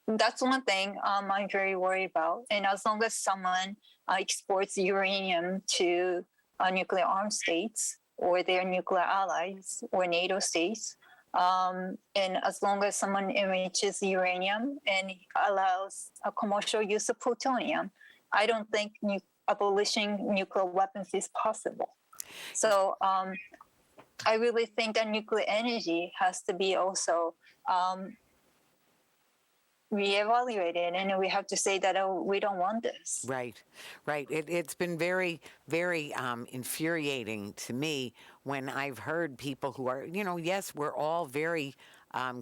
that's one thing I'm very worried about. And as long as someone exports uranium to nuclear armed states or their nuclear allies or NATO states, and as long as someone enriches uranium and allows a commercial use of plutonium, I don't think abolishing nuclear weapons is possible. So I really think that nuclear energy has to be also reevaluated, and we have to say that we don't want this. Right. It's been very, very infuriating to me when I've heard people who are, yes, we're all very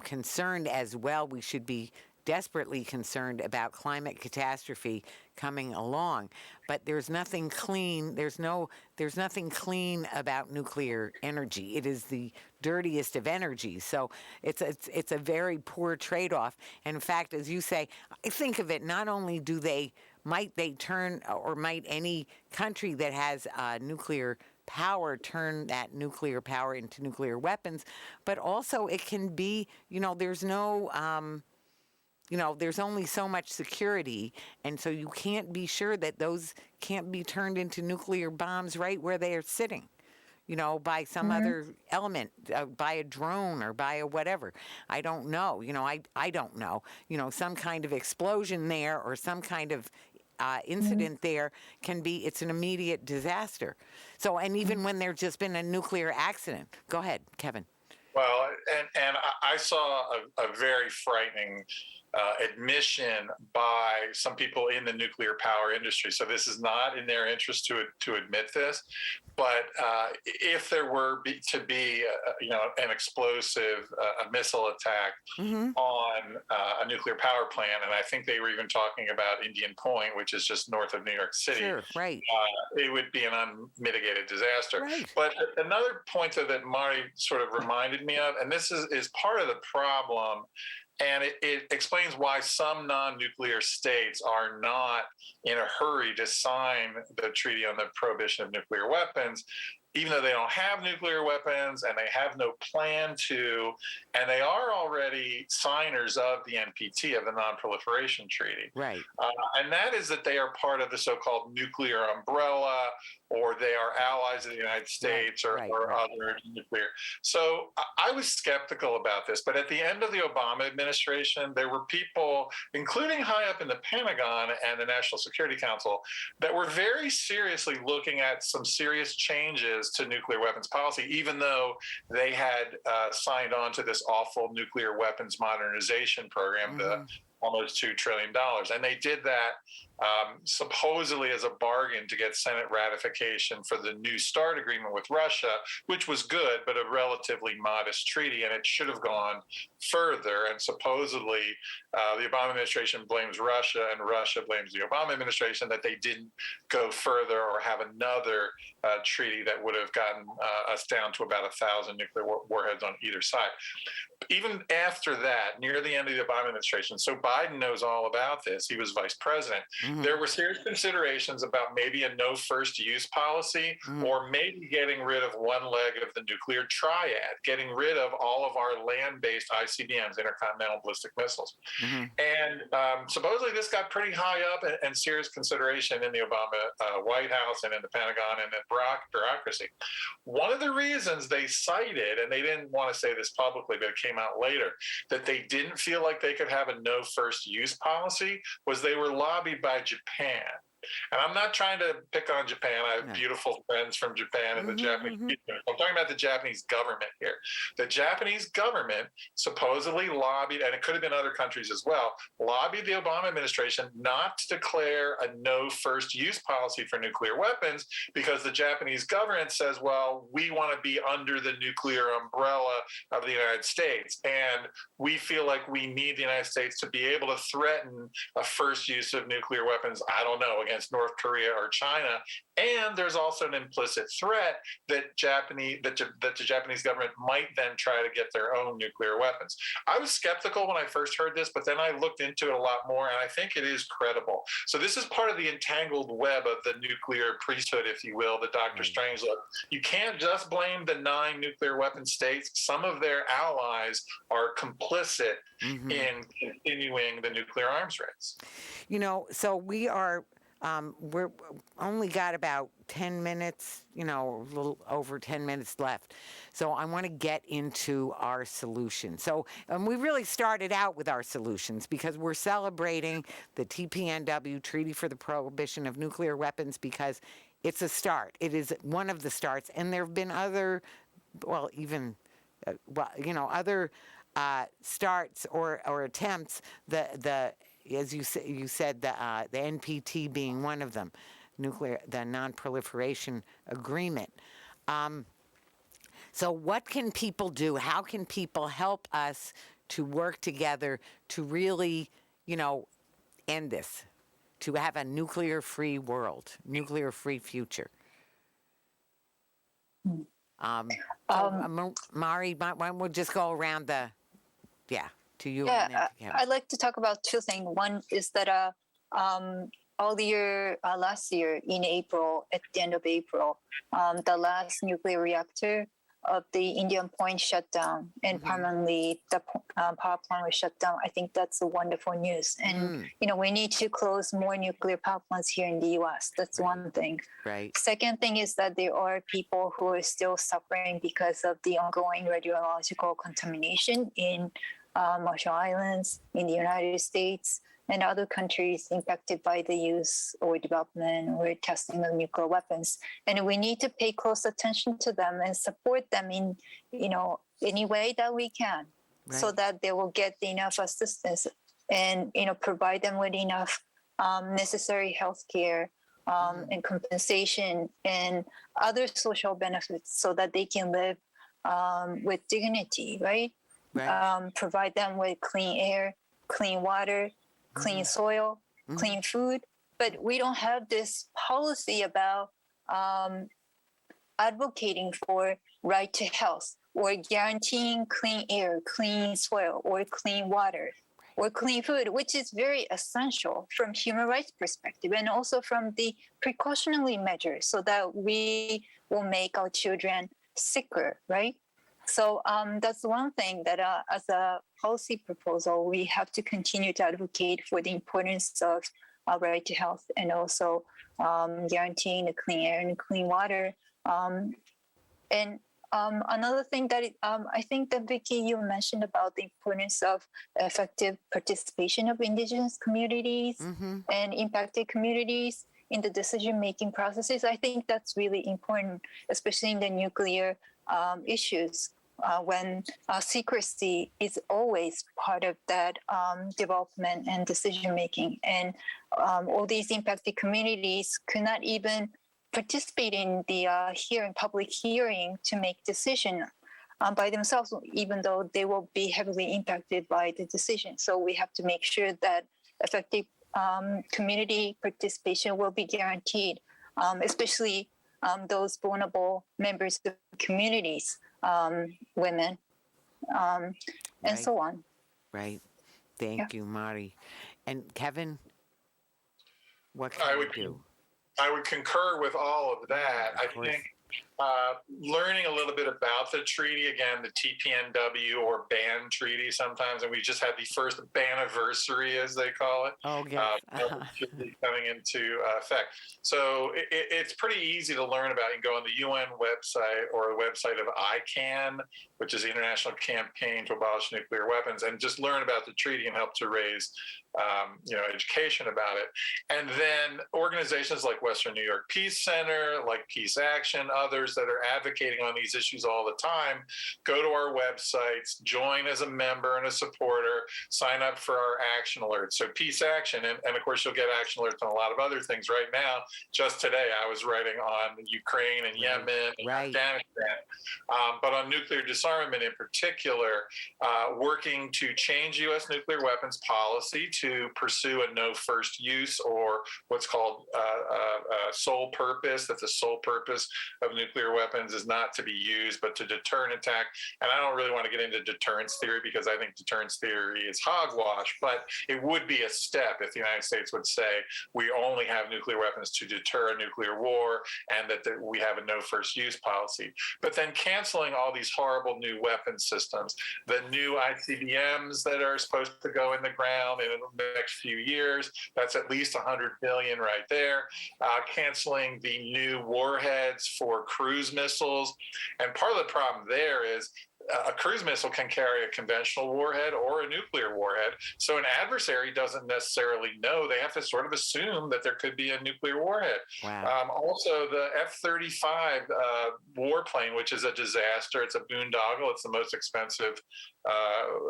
concerned as well. We should be desperately concerned about climate catastrophe coming along, but there's nothing clean. There's nothing clean about nuclear energy. It is the dirtiest of energies. So it's a very poor trade-off. And in fact, as you say, I think of it, not only might any country that has nuclear power turn that nuclear power into nuclear weapons, but also it can be, there's only so much security, and so you can't be sure that those can't be turned into nuclear bombs right where they are sitting, by some other element, by a drone or by a whatever. I don't know. I don't know. Some kind of explosion there or some kind of incident there it's an immediate disaster. So, and even when there's just been a nuclear accident. Go ahead, Kevin. Well, and I saw a very frightening admission by some people in the nuclear power industry. So this is not in their interest to admit this, but if there were to be an explosive a missile attack on a nuclear power plant, and I think they were even talking about Indian Point, which is just north of New York City. Sure, right. It would be an unmitigated disaster. Right. But another point that Mari sort of reminded me of, and this is part of the problem, and it explains why some non-nuclear states are not in a hurry to sign the Treaty on the Prohibition of Nuclear Weapons, even though they don't have nuclear weapons and they have no plan to, and they are already signers of the NPT, of the Non-Proliferation Treaty. Right. And that is that they are part of the so-called nuclear umbrella, or they are allies of the United States or other nuclear. So I was skeptical about this, but at the end of the Obama administration, there were people, including high up in the Pentagon and the National Security Council, that were very seriously looking at some serious changes to nuclear weapons policy, even though they had signed on to this awful nuclear weapons modernization program, the almost $2 trillion. And they did that supposedly as a bargain to get Senate ratification for the New START agreement with Russia, which was good, but a relatively modest treaty, and it should have gone further. And supposedly the Obama administration blames Russia, and Russia blames the Obama administration that they didn't go further or have another treaty that would have gotten us down to about 1,000 nuclear warheads on either side. Even after that, near the end of the Obama administration, so Biden knows all about this. He was vice president. There were serious considerations about maybe a no first use policy or maybe getting rid of one leg of the nuclear triad, getting rid of all of our land-based ICBMs, intercontinental ballistic missiles. And supposedly this got pretty high up and serious consideration in the Obama White House and in the Pentagon and in bureaucracy. One of the reasons they cited, and they didn't want to say this publicly, but it came out later, that they didn't feel like they could have a no first use policy was they were lobbied by Japan. And I'm not trying to pick on Japan. I have beautiful friends from Japan and the Japanese people. I'm talking about the Japanese government here. The Japanese government supposedly lobbied, and it could have been other countries as well, lobbied the Obama administration not to declare a no first use policy for nuclear weapons because the Japanese government says, well, we want to be under the nuclear umbrella of the United States. And we feel like we need the United States to be able to threaten a first use of nuclear weapons, I don't know, against North Korea or China. And there's also an implicit threat that the Japanese government might then try to get their own nuclear weapons. I was skeptical when I first heard this, but then I looked into it a lot more, and I think it is credible. So this is part of the entangled web of the nuclear priesthood, if you will, the Dr. Strangelove. You can't just blame the 9 nuclear weapon states. Some of their allies are complicit in continuing the nuclear arms race. You know, so we're only got about 10 minutes, a little over 10 minutes left. So I want to get into our solution. So we really started out with our solutions because we're celebrating the TPNW, Treaty for the Prohibition of Nuclear Weapons, because it's a start. It is one of the starts. And there have been other, other starts or attempts, as you said, the NPT being one of them, the Non-Proliferation Agreement. So what can people do? How can people help us to work together to really, end this, to have a nuclear-free world, nuclear-free future? Mari, why don't we just go around to you. Yeah, I'd like to talk about 2 things. One is that last year in April, at the end of April, the last nuclear reactor of the Indian Point shut down, and permanently the power plant was shut down. I think that's a wonderful news. And, we need to close more nuclear power plants here in the U.S. That's one thing. Right. Second thing is that there are people who are still suffering because of the ongoing radiological contamination in Marshall Islands, in the United States, and other countries impacted by the use or development or testing of nuclear weapons. And we need to pay close attention to them and support them in, any way that we can, so that they will get enough assistance and, provide them with enough necessary health care and compensation and other social benefits so that they can live with dignity, right? Provide them with clean air, clean water, clean soil, clean food. But we don't have this policy about advocating for right to health or guaranteeing clean air, clean soil, or clean water, or clean food, which is very essential from human rights perspective and also from the precautionary measures so that we will make our children sicker, right? So that's one thing that as a policy proposal, we have to continue to advocate for the importance of right to health and also guaranteeing the clean air and clean water. And another thing that I think that Vicki, you mentioned about the importance of effective participation of indigenous communities and impacted communities in the decision-making processes. I think that's really important, especially in the nuclear issues, when secrecy is always part of that development and decision-making. And all these impacted communities could not even participate in the public hearing to make decision by themselves, even though they will be heavily impacted by the decision. So we have to make sure that effective community participation will be guaranteed, especially those vulnerable members of communities, women, and so on. Right. Thank you, Mari. And Kevin, what I can we would do? I would concur with all of that. Of I course. think learning a little bit about the treaty, again, the TPNW or ban treaty sometimes, and we just had the first Banniversary, as they call it, Oh, yes. should be coming into effect. So it's pretty easy to learn about. You can go on the UN website or the website of ICANN, which is the International Campaign to Abolish Nuclear Weapons, and just learn about the treaty and help to raise education about it. And then organizations like Western New York Peace Center, like PeaceAction, others that are advocating on these issues all the time, go to our websites, join as a member and a supporter, sign up for our action alerts. So PeaceAction, and of course you'll get action alerts on a lot of other things right now. Just today I was writing on Ukraine and Yemen and Afghanistan, but on nuclear disarmament in particular, working to change U.S. nuclear weapons policy to pursue a no first use, or what's called sole purpose, that the sole purpose of nuclear weapons is not to be used, but to deter an attack. And I don't really want to get into deterrence theory because I think deterrence theory is hogwash, but it would be a step if the United States would say we only have nuclear weapons to deter a nuclear war and that we have a no first use policy. But then canceling all these horrible new weapon systems, the new ICBMs that are supposed to go in the ground in the next few years, that's at least 100 billion right there. Canceling the new warheads for cruise missiles. And part of the problem there is a cruise missile can carry a conventional warhead or a nuclear warhead. So an adversary doesn't necessarily know. They have to sort of assume that there could be a nuclear warhead. Wow. Also, the F-35 warplane, which is a disaster. It's a boondoggle. It's the most expensive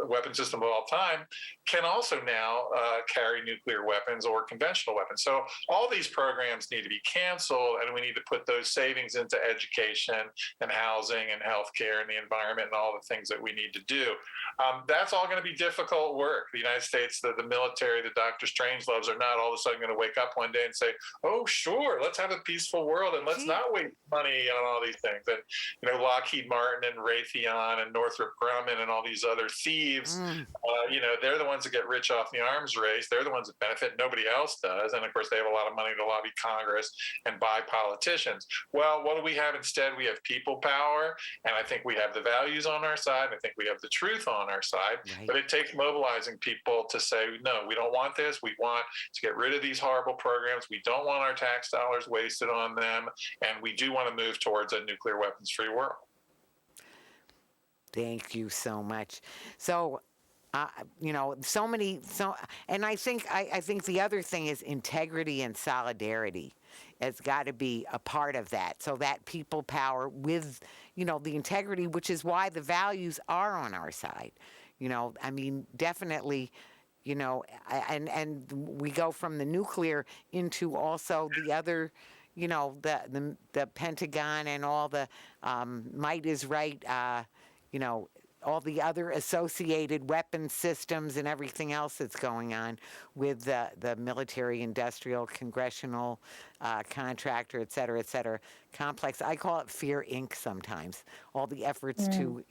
weapon system of all time, can also now carry nuclear weapons or conventional weapons. So all these programs need to be canceled, and we need to put those savings into education and housing and healthcare and the environment and all the things that we need to do. That's all going to be difficult work. The United States, the military, the Dr. Strangeloves are not all of a sudden going to wake up one day and say, oh, sure, let's have a peaceful world and let's not waste money on all these things. And, Lockheed Martin and Raytheon and Northrop Grumman and all these other thieves, they're the ones that get rich off the arms race. They're the ones that benefit. Nobody else does. And of course, they have a lot of money to lobby Congress and buy politicians. Well, what do we have instead? We have people power. And I think we have the values on our side. I think we have the truth on our side. Right. But it takes mobilizing people to say, no, we don't want this. We want to get rid of these horrible programs. We don't want our tax dollars wasted on them. And we do want to move towards a nuclear weapons-free world. Thank you so much. So, and I think the other thing is integrity and solidarity. It's got to be a part of that. So that people power with, the integrity, which is why the values are on our side. Definitely, and we go from the nuclear into also the other, the Pentagon and all the might is right, all the other associated weapon systems and everything else that's going on with the military, industrial, congressional, contractor, et cetera, complex. I call it Fear Inc. sometimes. All the efforts to,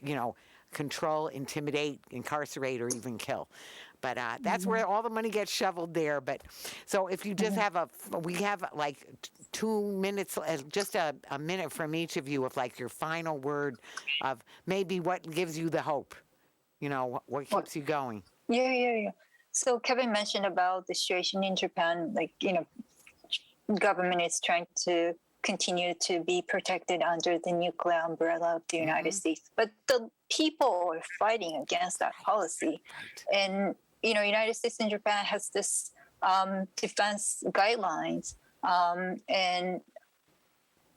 control, intimidate, incarcerate, or even kill. But that's where all the money gets shoveled there. But so if you just we have like 2 minutes, just a minute from each of you of like your final word of maybe what gives you the hope, what keeps you going. Yeah. So Kevin mentioned about the situation in Japan, government is trying to continue to be protected under the nuclear umbrella of the United States. But the people are fighting against that policy. Right. And, United States and Japan has this defense guidelines. And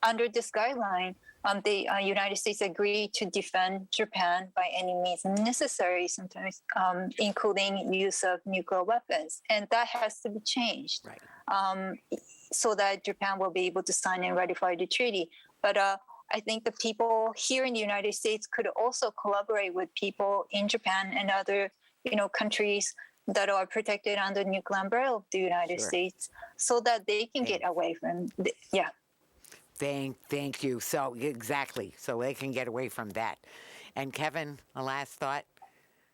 under this guideline, the United States agreed to defend Japan by any means necessary, sometimes including use of nuclear weapons. And that has to be changed. Right. So that Japan will be able to sign and ratify the treaty. But I think the people here in the United States could also collaborate with people in Japan and other, countries that are protected under the nuclear umbrella of the United States, so that they can get away from. Thank you. So exactly, so they can get away from that. And Kevin, a last thought.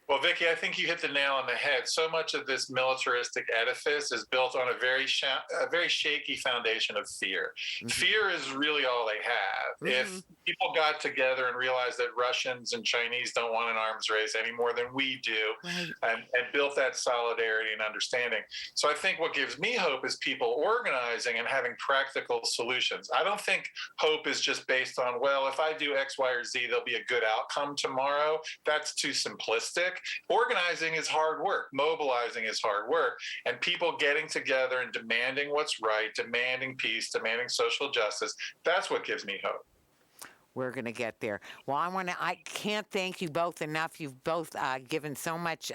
Well, Vicki, I think you hit the nail on the head. So much of this militaristic edifice is built on a very shaky foundation of fear. Mhm. Fear is really all they have. If people got together and realized that Russians and Chinese don't want an arms race any more than we do, Right. and built that solidarity and understanding. So I think what gives me hope is people organizing and having practical solutions. I don't think hope is just based on, well, if I do X, Y, or Z, there'll be a good outcome tomorrow. That's too simplistic. Organizing is hard work. Mobilizing is hard work. And people getting together and demanding what's right, demanding peace, demanding social justice, that's what gives me hope. We're going to get there. Well, I can't thank you both enough. You've both given so much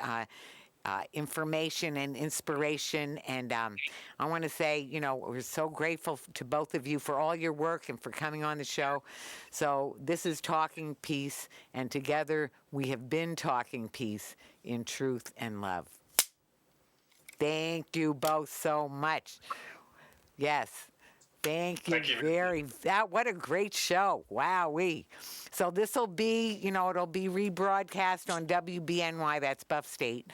information and inspiration. And I want to say, we're so grateful to both of you for all your work and for coming on the show. So this is Talking Peace, and together we have been talking peace in truth and love. Thank you both so much. Yes. Thank you what a great show. Wowee. So this will be, it'll be rebroadcast on WBNY, that's Buff State.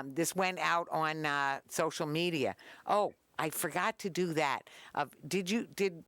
This went out on social media. Oh, I forgot to do that. Did